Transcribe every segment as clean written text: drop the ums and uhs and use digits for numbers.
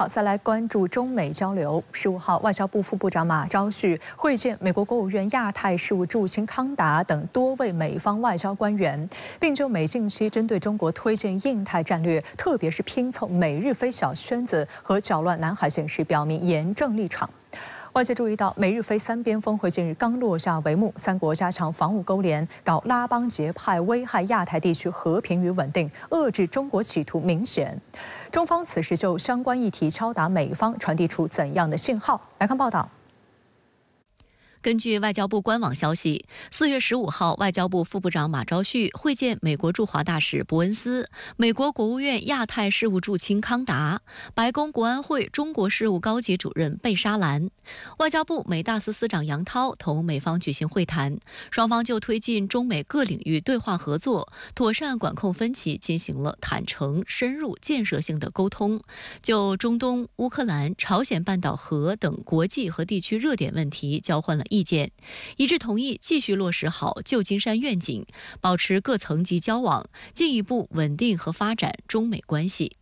好，再来关注中美交流。15号，外交部副部长马朝旭会见美国国务院亚太事务助卿康达等多位美方外交官员，并就美近期针对中国推进印太战略，特别是拼凑美日非小圈子和搅乱南海形势，表明严正立场。外界注意到，美日菲三边峰会近日刚落下帷幕，三国加强防务勾连，搞拉帮结派，危害亚太地区和平与稳定，遏制中国企图明显。中方此时就相关议题敲打美方，传递出怎样的信号？来看报道。根据外交部官网消息，4月15号，外交部副部长马朝旭会见美国驻华大使伯恩斯、美国国务院亚太事务助卿康达、白宫国安会中国事务高级主任贝沙兰。外交部美大司司长杨涛同美方举行会谈，双方就推进中美各领域对话合作、妥善管控分歧进行了坦诚、深入、建设性的沟通，就中东、乌克兰、朝鲜半岛核等国际和地区热点问题交换了意见，一致同意继续落实好旧金山愿景，保持各层级交往，进一步稳定和发展中美关系。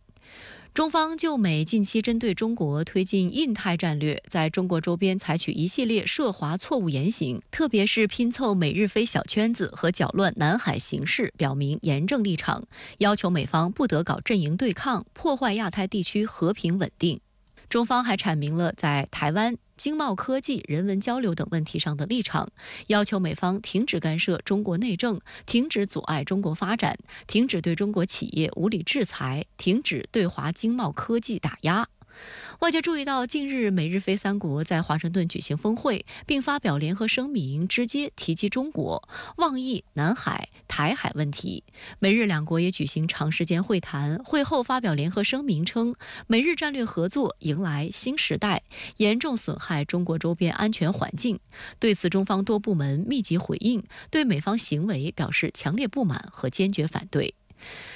中方就美近期针对中国推进印太战略，在中国周边采取一系列涉华错误言行，特别是拼凑美日非小圈子和搅乱南海形势，表明严正立场，要求美方不得搞阵营对抗，破坏亚太地区和平稳定。中方还阐明了在台湾、经贸科技、人文交流等问题上的立场，要求美方停止干涉中国内政，停止阻碍中国发展，停止对中国企业无理制裁，停止对华经贸科技打压。外界注意到，近日美日菲三国在华盛顿举行峰会，并发表联合声明，直接提及中国，妄议南海、台海问题。美日两国也举行长时间会谈，会后发表联合声明称，美日战略合作迎来新时代，严重损害中国周边安全环境。对此，中方多部门密集回应，对美方行为表示强烈不满和坚决反对。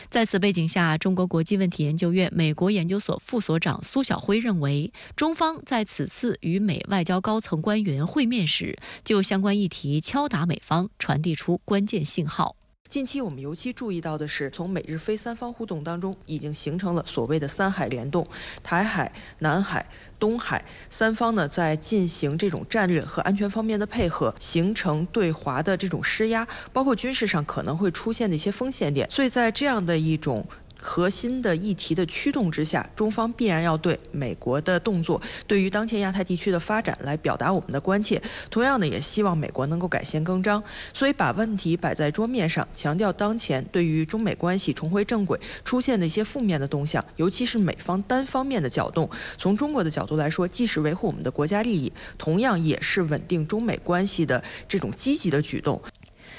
在此背景下，中国国际问题研究院美国研究所副所长苏晓辉认为，中方在此次与美外交高层官员会面时，就相关议题敲打美方，传递出关键信号。近期我们尤其注意到的是，从美日菲三方互动当中，已经形成了所谓的三海联动，台海、南海、东海三方呢在进行这种战略和安全方面的配合，形成对华的这种施压，包括军事上可能会出现的一些风险点。所以在这样的一种核心的议题的驱动之下，中方必然要对美国的动作，对于当前亚太地区的发展来表达我们的关切。同样的，也希望美国能够改弦更张。所以把问题摆在桌面上，强调当前对于中美关系重回正轨出现的一些负面的动向，尤其是美方单方面的搅动。从中国的角度来说，既是维护我们的国家利益，同样也是稳定中美关系的这种积极的举动。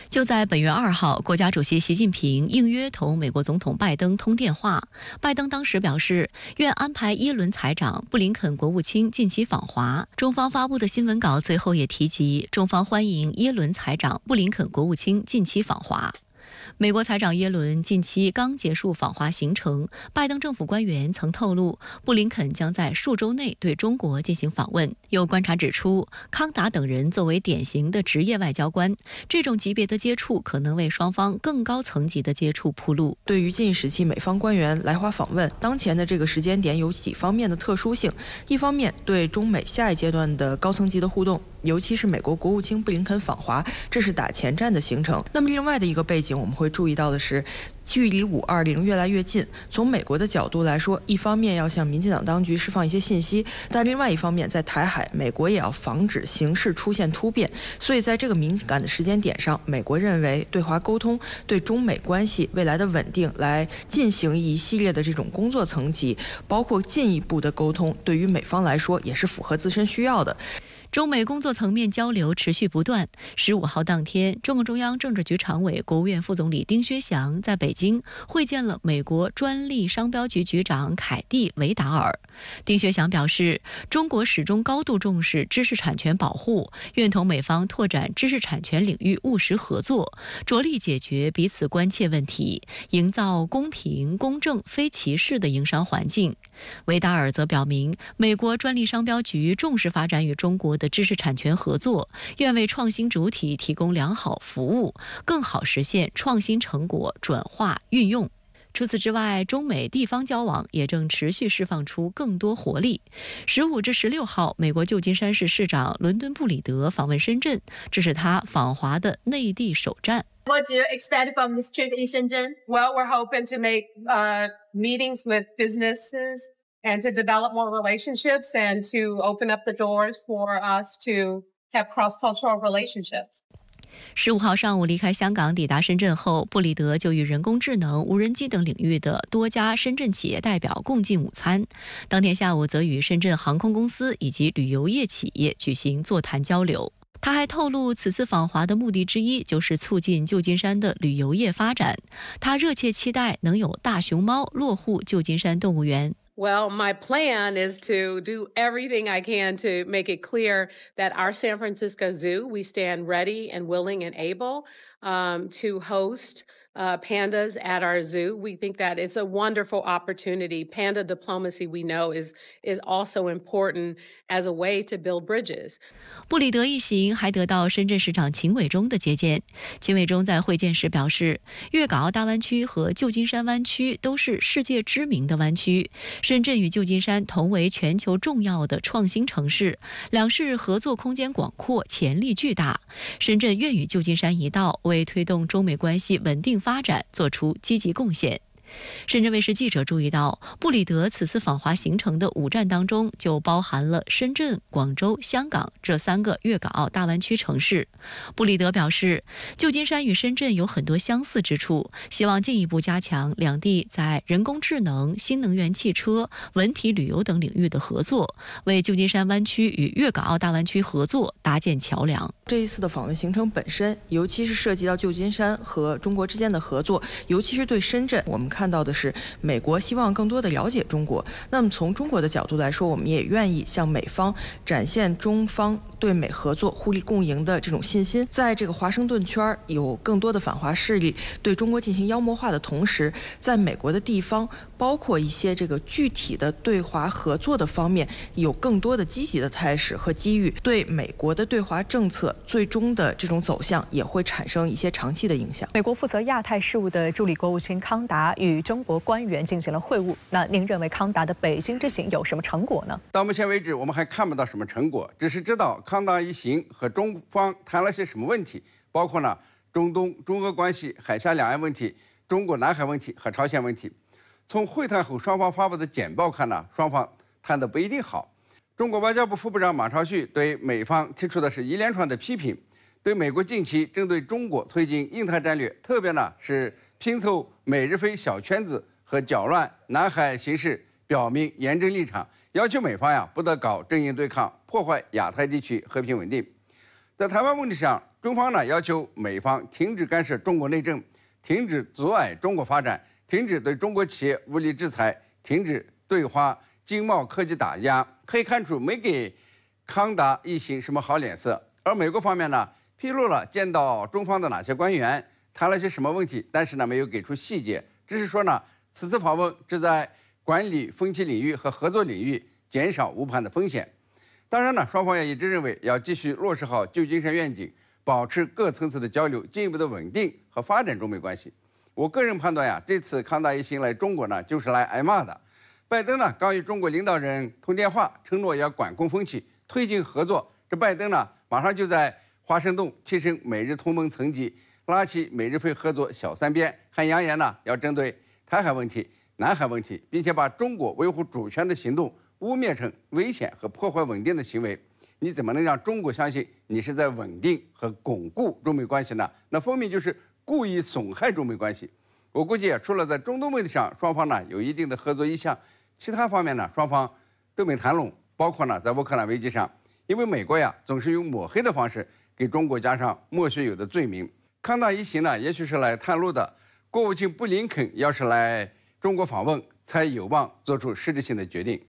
就在本月2号，国家主席习近平应约同美国总统拜登通电话。拜登当时表示，愿安排耶伦财长、布林肯国务卿近期访华。中方发布的新闻稿最后也提及，中方欢迎耶伦财长、布林肯国务卿近期访华。美国财长耶伦近期刚结束访华行程，拜登政府官员曾透露，布林肯将在数周内对中国进行访问。有观察指出，康达等人作为典型的职业外交官，这种级别的接触可能为双方更高层级的接触铺路。对于近时期美方官员来华访问，当前的这个时间点有几方面的特殊性。一方面，对中美下一阶段的高层级的互动，尤其是美国国务卿布林肯访华，这是打前站的行程。那么另外的一个背景，我们会注意到的是，距离520越来越近。从美国的角度来说，一方面要向民进党当局释放一些信息，但另外一方面，在台海，美国也要防止形势出现突变。所以在这个敏感的时间点上，美国认为对华沟通、对中美关系未来的稳定来进行一系列的这种工作层级，包括进一步的沟通，对于美方来说也是符合自身需要的。中美工作层面交流持续不断。15号当天，中共中央政治局常委、国务院副总理丁薛祥在北京会见了美国专利商标局局长凯蒂·维达尔。丁薛祥表示，中国始终高度重视知识产权保护，愿同美方拓展知识产权领域务实合作，着力解决彼此关切问题，营造公平、公正、非歧视的营商环境。维达尔则表明，美国专利商标局重视发展与中国的知识产权合作，愿为创新主体提供良好服务，更好实现创新成果转化运用。除此之外，中美地方交往也正持续释放出更多活力。15至16号，美国旧金山市市长伦敦布里德访问深圳，这是他访华的内地首站。What do you expect from this trip in Shenzhen? Well, we're hoping to make meetings with businesses and to develop more relationships and to open up the doors for us to have cross-cultural relationships. 15号上午离开香港抵达深圳后，布里德就与人工智能、无人机等领域的多家深圳企业代表共进午餐。当天下午则与深圳航空公司以及旅游业企业举行座谈交流。他还透露，此次访华的目的之一就是促进旧金山的旅游业发展。他热切期待能有大熊猫落户旧金山动物园。Well, my plan is to do everything I can to make it clear that our San Francisco Zoo, we stand ready and willing and able to host pandas at our zoo. We think that it's a wonderful opportunity. Panda diplomacy, we know, is also important as a way to build bridges. 布里德一行还得到深圳市长秦伟忠的接见。秦伟忠在会见时表示，粤港澳大湾区和旧金山湾区都是世界知名的湾区，深圳与旧金山同为全球重要的创新城市，两市合作空间广阔，潜力巨大。深圳愿与旧金山一道，为推动中美关系稳定发展做出积极贡献。深圳卫视记者注意到，布里德此次访华行程的5站当中，就包含了深圳、广州、香港这3个粤港澳大湾区城市。布里德表示，旧金山与深圳有很多相似之处，希望进一步加强两地在人工智能、新能源汽车、文体旅游等领域的合作，为旧金山湾区与粤港澳大湾区合作搭建桥梁。这一次的访问行程本身，尤其是涉及到旧金山和中国之间的合作，尤其是对深圳，我们看到的是美国希望更多的了解中国。那么从中国的角度来说，我们也愿意向美方展现中方对美合作互利共赢的这种信心。在这个华盛顿圈有更多的反华势力对中国进行妖魔化的同时，在美国的地方，包括一些这个具体的对华合作的方面，有更多的积极的态势和机遇，对美国的对华政策最终的这种走向也会产生一些长期的影响。美国负责亚太事务的助理国务卿康达与中国官员进行了会晤。那您认为康达的北京之行有什么成果呢？到目前为止，我们还看不到什么成果，只是知道康达一行和中方谈了些什么问题，包括呢中东、中俄关系、海峡两岸问题、中国南海问题和朝鲜问题。从会谈后双方发布的简报看呢，双方谈得不一定好。中国外交部副部长马朝旭对美方提出的是一连串的批评，对美国近期针对中国推进印太战略，特别呢是拼凑美日菲小圈子和搅乱南海形势，表明严正立场，要求美方呀不得搞阵营对抗，破坏亚太地区和平稳定。在台湾问题上，中方呢要求美方停止干涉中国内政，停止阻碍中国发展，停止对中国企业无理制裁，停止对华经贸科技打压。可以看出，没给康达一行什么好脸色。而美国方面呢，披露了见到中方的哪些官员，谈了些什么问题，但是呢没有给出细节，只是说呢，此次访问旨在管理风险领域和合作领域，减少误判的风险。当然呢，双方也一致认为要继续落实好旧金山愿景，保持各层次的交流，进一步的稳定和发展中美关系。我个人判断呀，这次康达一行来中国呢，就是来挨骂的。拜登呢刚与中国领导人通电话，承诺要管控风气，推进合作。这拜登呢马上就在华盛顿提升美日同盟层级，拉起美日菲合作小三边，还扬言呢要针对台海问题、南海问题，并且把中国维护主权的行动污蔑成危险和破坏稳定的行为。你怎么能让中国相信你是在稳定和巩固中美关系呢？那分明就是故意损害中美关系。我估计除了在中东问题上双方呢有一定的合作意向，其他方面呢双方都没谈拢，包括呢在乌克兰危机上，因为美国呀总是用抹黑的方式给中国加上莫须有的罪名。康达一行呢也许是来探路的，国务卿布林肯要是来中国访问，才有望做出实质性的决定。